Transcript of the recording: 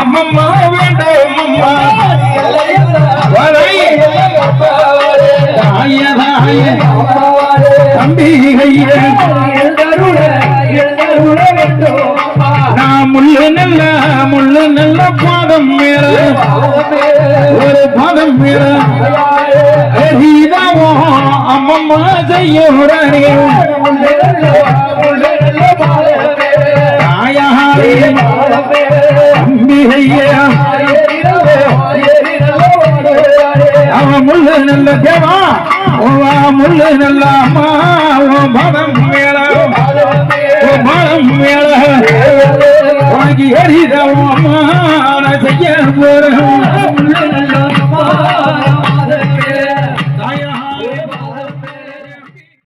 அம்மம்மா வேண்டும் அம்மா நான் முள்ளு நல்ல பாதம் மேல ஒரு பாதம் மேல அம்மம்மா செய்யுடனே அம்பிகையா அவன் முள்ளு நல்ல தேவா முள்ளு நல்ல அம்மா பதம் மேல பதம் மேல உனக்கு எரிதவா செய்ய போறேன்